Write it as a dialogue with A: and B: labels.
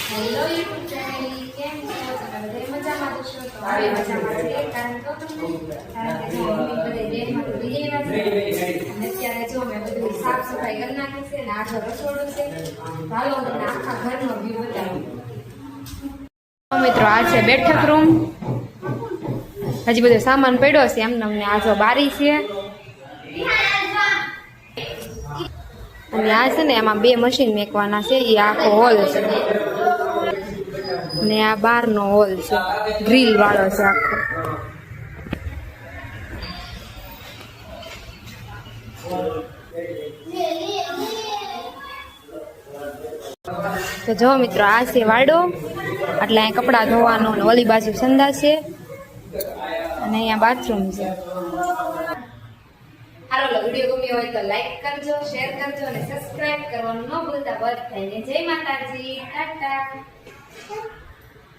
A: Hello YouTube family, કેમ છો? તમે બધા મજામાં છો? તો અમે મજામાં છીએ. કારણ કે જો મમ્મી બધે દેહમાં લઈ આવ્યા છે અને અત્યારે જો મેં બધું સાફ સફાઈ કરી નાખી છે ને આ જો રસોડું છે. ચાલો તમને આખા ઘરનો વ્યૂ બતાવું. મિત્રો, આ છે બેઠક રૂમ. હજી બધો સામાન પડ્યો છે એમને અમને. આ જો બારી છે અને આ છે ને એમાં 2 મશીન મેકવાના છે. એ આખો હોલ છે ને આ બહારનો હોલ છે, ગ્રીલ વાળો છે આખો. તો જો મિત્રો, આ છે વાડો. એટલે અહીંયા કપડાં ધોવાનું ને ઓલી બાજુ સંડાસ છે અને અહીંયા બાથરૂમ છે. હાલો, વિડીયો ગમ્યો હોય તો લાઈક કરજો, શેર કરજો અને સબસ્ક્રાઇબ કરવાનું ન ભૂલતા. બધાને જય માતાજી, ટાટા.